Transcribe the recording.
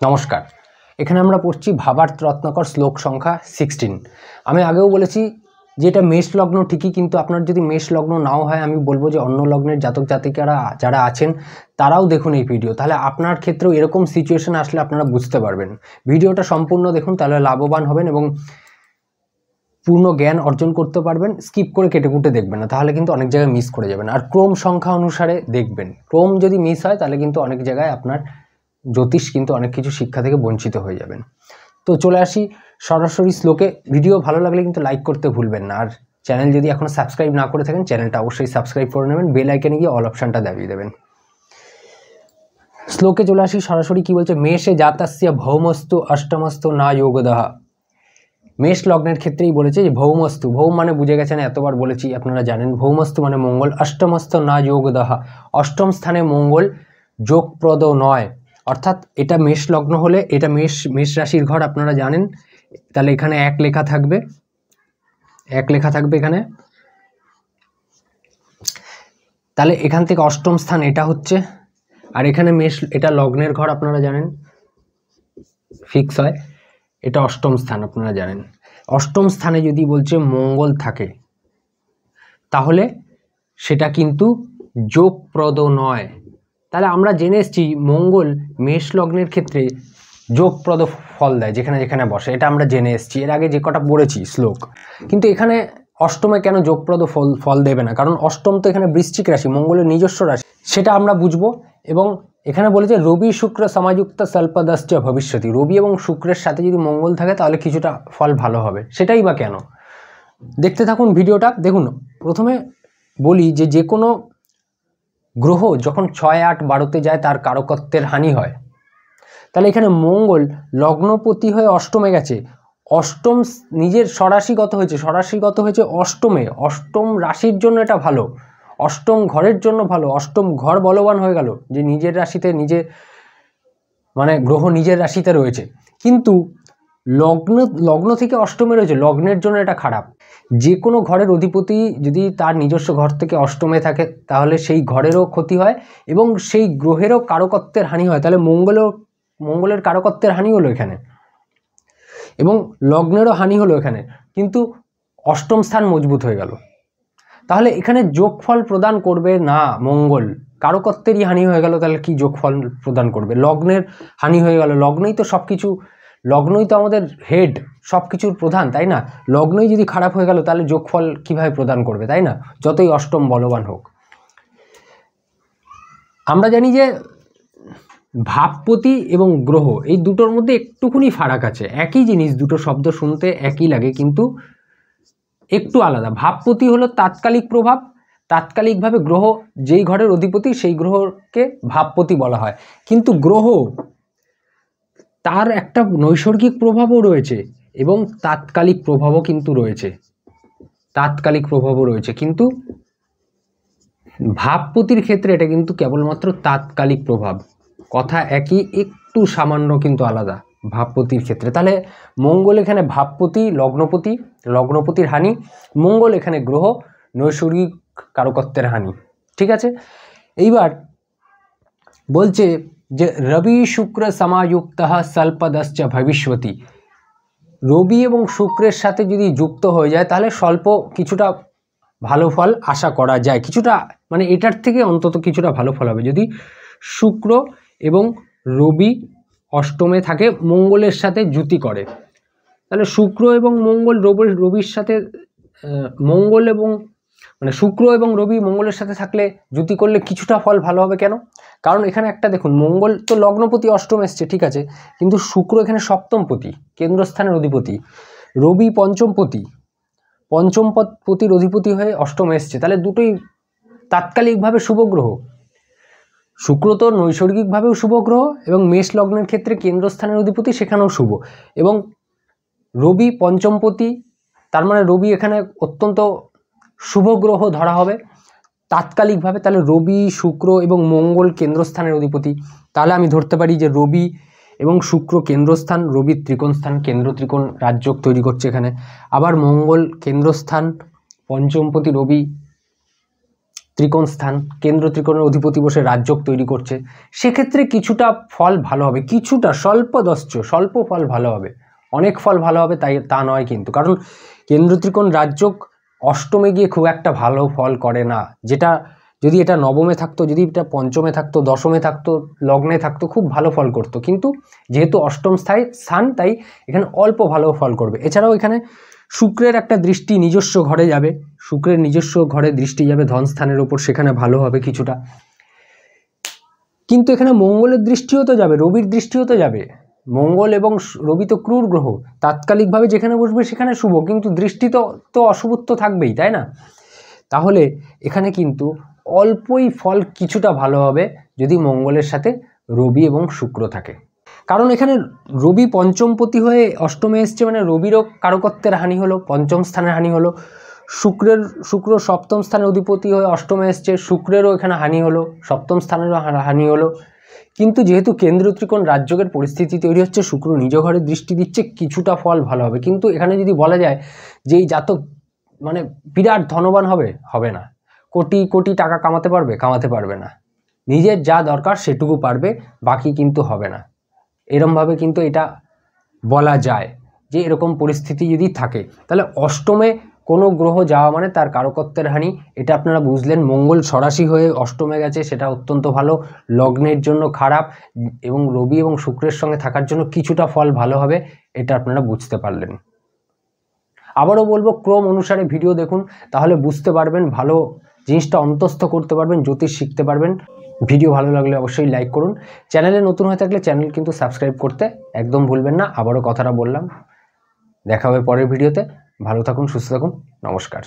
নমস্কার। এখানে আমরা পড়ছি ভাবার্থ রত্নাকর শ্লোক সংখ্যা 16। আমি আগেও বলেছি যে এটা মেষ লগ্ন ঠিকই, কিন্তু আপনার যদি মেষ লগ্ন নাও হয় আমি বলবো যে অন্য লগ্নের জাতক জাতিকারা যারা আছেন তারাও দেখুন এই ভিডিও, তাহলে আপনার ক্ষেত্রেও এরকম সিচুয়েশন আসলে আপনারা বুঝতে পারবেন। ভিডিওটা সম্পূর্ণ দেখুন, তাহলে লাভবান হবেন এবং পূর্ণ জ্ঞান অর্জন করতে পারবেন। স্কিপ করে কেটে কুটে দেখবেন না, তাহলে কিন্তু অনেক জায়গায় মিস করে যাবেন। আর ক্রম সংখ্যা অনুসারে দেখবেন, ক্রম যদি মিস হয় তাহলে কিন্তু অনেক জায়গায় আপনার জ্যোতিষ কিন্তু অনেক কিছু শিক্ষা থেকে বঞ্চিত হয়ে যাবেন। তো চলে আসি সরাসরি শ্লোকে। ভিডিও ভালো লাগলে কিন্তু লাইক করতে ভুলবেন না, আর চ্যানেল যদি এখনও সাবস্ক্রাইব না করে থাকেন চ্যানেলটা অবশ্যই সাবস্ক্রাইব করে নেবেন, বেল আইকনে গিয়ে অল অপশানটা দাবিয়ে দেবেন। শ্লোকে চলে আসি সরাসরি। কি বলছে? মেষে জাতাস্য ভৌমস্তু অষ্টমস্তু না যোগদহ। মেষ লগ্নের ক্ষেত্রেই বলেছে যে ভৌমস্তু, ভৌম মানে বুঝে গেছেন, এতবার বলেছি আপনারা জানেন। ভৌমস্তু মানে মঙ্গল, অষ্টমস্ত না যোগদহ, অষ্টম স্থানে মঙ্গল যোগপ্রদ নয়। অর্থাৎ এটা মেষ লগ্ন হলে, এটা মেষ রাশির ঘর আপনারা জানেন, তাহলে এখানে এক লেখা থাকবে, এক লেখা থাকবে এখানে। তাহলে এখান থেকে অষ্টম স্থান এটা হচ্ছে, আর এখানে মেষ, এটা লগ্নের ঘর আপনারা জানেন, ফিক্স হয়, এটা অষ্টম স্থান আপনারা জানেন। অষ্টম স্থানে যদি বলছে মঙ্গল থাকে তাহলে সেটা কিন্তু যোগপ্রদ নয়। তাহলে আমরা জেনে এসেছি মঙ্গল মেষ লগ্নের ক্ষেত্রে যোগপ্রদ ফল দেয় যেখানে যেখানে বসে, এটা আমরা জেনে এসেছি এর আগে যে কটা পড়েছি শ্লোক। কিন্তু এখানে অষ্টমে কেন যোগপ্রদ ফল দেবে না? কারণ অষ্টম তো এখানে বৃশ্চিক রাশি, মঙ্গলের নিজস্ব রাশি, সেটা আমরা বুঝবো। এবং এখানে বলেছে রবি শুক্র সমাযুক্ত স্বল্পদশ্চ ভবিষ্যতি। রবি এবং শুক্রের সাথে যদি মঙ্গল থাকে তাহলে কিছুটা ফল ভালো হবে। সেটাই বা কেন? দেখতে থাকুন ভিডিওটা। দেখুন, প্রথমে বলি যে কোনো গ্রহ যখন 6, 8, 12তে যায় তার কারকত্বের হানি হয়। তাহলে এখানে মঙ্গল লগ্নপতি হয়ে অষ্টমে গেছে, অষ্টম নিজের স্বরাশিগত হয়েছে অষ্টমে। অষ্টম রাশির জন্য এটা ভালো, অষ্টম ঘরের জন্য ভালো, অষ্টম ঘর বলবান হয়ে গেল যে নিজের রাশিতে নিজে, মানে গ্রহ নিজের রাশিতে রয়েছে। কিন্তু লগ্ন থেকে অষ্টমে রয়েছে, লগ্নের জন্য এটা খারাপ। যে কোনো ঘরের অধিপতি যদি তার নিজস্ব ঘর থেকে অষ্টমে থাকে তাহলে সেই ঘরেরও ক্ষতি হয় এবং সেই গ্রহেরও কারকত্বের হানি হয়। তাহলে মঙ্গলের কারকত্বের হানি হলো এখানে এবং লগ্নেরও হানি হলো এখানে, কিন্তু অষ্টম স্থান মজবুত হয়ে গেল। তাহলে এখানে যোগফল প্রদান করবে না মঙ্গল, কারকত্বেরই হানি হয়ে গেল। তাহলে কি যোগফল প্রদান করবে? লগ্নের হানি হয়ে গেল। লগ্নই তো সব কিছু, লগ্নই তো আমাদের হেড, সব কিছুর প্রধান, তাই না? লগ্নই যদি খারাপ হয়ে গেল তাহলে যোগফল কিভাবে প্রদান করবে, তাই না? যতই অষ্টম বলবান হোক। আমরা জানি যে ভাবপতি এবং গ্রহ এই দুটোর মধ্যে একটুখানি ফারাক আছে। একই জিনিস, দুটো শব্দ শুনতে একই লাগে কিন্তু একটু আলাদা। ভাবপতি হলো তাৎকালিক প্রভাব, তাৎকালিকভাবে গ্রহ যেই ঘরের অধিপতি সেই গ্রহকে ভাবপতি বলা হয়। কিন্তু গ্রহ তার একটা নৈসর্গিক প্রভাবও রয়েছে এবং তাৎকালিক প্রভাবও কিন্তু রয়েছে, কিন্তু ভাবপতির ক্ষেত্রে এটা কিন্তু কেবলমাত্র তাৎকালিক প্রভাব। কথা একই, একটু সামান্য কিন্তু আলাদা ভাবপতির ক্ষেত্রে। তাহলে মঙ্গল এখানে ভাবপতি, লগ্নপতির হানি, মঙ্গল এখানে গ্রহ, নৈসর্গিক কারকত্বের হানি। ঠিক আছে, এইবার বলছে যে রবি শুক্র সমাযুক্ত স্বল্পদশ্চ ভবিষ্যতি। রবি এবং শুক্রের সাথে যদি যুক্ত হয়ে যায় তাহলে স্বল্প কিছুটা ভালো ফল আশা করা যায়, কিছুটা, মানে এটার থেকে অন্তত কিছুটা ভালো ফল হবে যদি শুক্র এবং রবি অষ্টমে থাকে, মঙ্গলের সাথে যুতি করে। তাহলে শুক্র এবং মঙ্গল রবির সাথে, মঙ্গল এবং মানে শুক্র এবং রবি মঙ্গলের সাথে থাকলে যুতি করলে কিছুটা ফল ভালো হবে। কেন? কারণ এখানে একটা দেখুন, মঙ্গল তো লগ্নপতি অষ্টম এসছে, ঠিক আছে, কিন্তু শুক্র এখানে সপ্তমপতি, কেন্দ্রস্থানের অধিপতি, রবি পঞ্চমপতির অধিপতি হয়ে অষ্টম এসছে। তাহলে দুটোই তাৎকালিকভাবে শুভ গ্রহ। শুক্র তো নৈসর্গিকভাবেও শুভ গ্রহ এবং মেষ লগ্নের ক্ষেত্রে কেন্দ্রস্থানের অধিপতি, সেখানেও শুভ। এবং রবি পঞ্চমপতি, তার মানে রবি এখানে অত্যন্ত শুভ গ্রহ ধরা হবে তাৎকালিকভাবে। তাহলে রবি, শুক্র এবং মঙ্গল কেন্দ্রস্থানের অধিপতি। তাহলে আমি ধরতে পারি যে রবি এবং শুক্র কেন্দ্রস্থান, রবির ত্রিকোণ স্থান, কেন্দ্র ত্রিকোণ রাজযোগ তৈরি করছে এখানে। আবার মঙ্গল কেন্দ্রস্থান, পঞ্চমপতি রবি ত্রিকোণ স্থান, কেন্দ্র ত্রিকোণের অধিপতি বসে রাজযোগ তৈরি করছে, সেক্ষেত্রে কিছুটা ফল ভালো হবে, কিছুটা স্বল্প ফল ভালো হবে, অনেক ফল ভালো হবে তাই তা নয় কিন্তু, কারণ কেন্দ্র ত্রিকোণ রাজযোগ অষ্টমে গিয়ে খুব একটা ভালো ফল করে না, যেটা যদি এটা নবমে থাকতো, যদি এটা পঞ্চমে থাকতো, দশমে থাকতো, লগ্নে থাকতো, খুব ভালো ফল করতো, কিন্তু যেহেতু অষ্টম স্থান তাই এখানে অল্প ভালো ফল করবে। এছাড়াও এখানে শুক্রের একটা দৃষ্টি নিজস্ব ঘরে যাবে, শুক্রের নিজস্ব ঘরে দৃষ্টি যাবে ধন স্থানের ওপর, সেখানে ভালো হবে কিছুটা। কিন্তু এখানে মঙ্গলের দৃষ্টিও তো যাবে, রবির দৃষ্টিও তো যাবে। মঙ্গল এবং রবি তো ক্রূর গ্রহ, তাৎকালিকভাবে যেখানে বসবে সেখানে শুভ, কিন্তু দৃষ্টি তো অশুভত্ব থাকবেই, তাই না? তাহলে এখানে কিন্তু অল্পই ফল কিছুটা ভালো হবে যদি মঙ্গলের সাথে রবি এবং শুক্র থাকে। কারণ এখানে রবি পঞ্চমপতি হয়ে অষ্টমে এসছে, মানে রবিরও কারকত্বের হানি হলো, পঞ্চম স্থানের হানি হলো। শুক্র সপ্তম স্থানের অধিপতি হয়ে অষ্টমে এসছে, শুক্রেরও এখানে হানি হলো, সপ্তম স্থানেরও হানি হলো। কিন্তু যেহেতু কেন্দ্রীয় ত্রিকোণ রাজযোগের পরিস্থিতি তৈরি হচ্ছে, শুক্র নিজ ঘরে দৃষ্টি দিচ্ছে, কিছুটা ফল ভালো হবে। কিন্তু এখানে যদি বলা যায় যে এই জাতক মানে বিরাট ধনবান হবে না, কোটি কোটি টাকা কামাতে পারবে না, নিজের যা দরকার সেটুকু পারবে, বাকি কিন্তু হবে না, এরমভাবে কিন্তু এটা বলা যায় যে এরকম পরিস্থিতি যদি থাকে। তাহলে অষ্টমে কোনো গ্রহ যাওয়া মানে তার কারকত্বের হানি, এটা আপনারা বুঝলেন। মঙ্গল সরাসি হয়ে অষ্টমে গেছে, সেটা অত্যন্ত ভালো, লগ্নের জন্য খারাপ, এবং রবি এবং শুক্রের সঙ্গে থাকার জন্য কিছুটা ফল ভালো হবে, এটা আপনারা বুঝতে পারলেন। আবারও বলবো, ক্রম অনুসারে ভিডিও দেখুন, তাহলে বুঝতে পারবেন, ভালো জিনিসটা অন্তস্থ করতে পারবেন, জ্যোতিষ শিখতে পারবেন। ভিডিও ভালো লাগলে অবশ্যই লাইক করুন, চ্যানেলে নতুন হয়ে থাকলে চ্যানেল কিন্তু সাবস্ক্রাইব করতে একদম ভুলবেন না। আবারও কথাটা বললাম, দেখা হবে পরের ভিডিওতে। ভালো থাকুন, সুস্থ থাকুন, নমস্কার।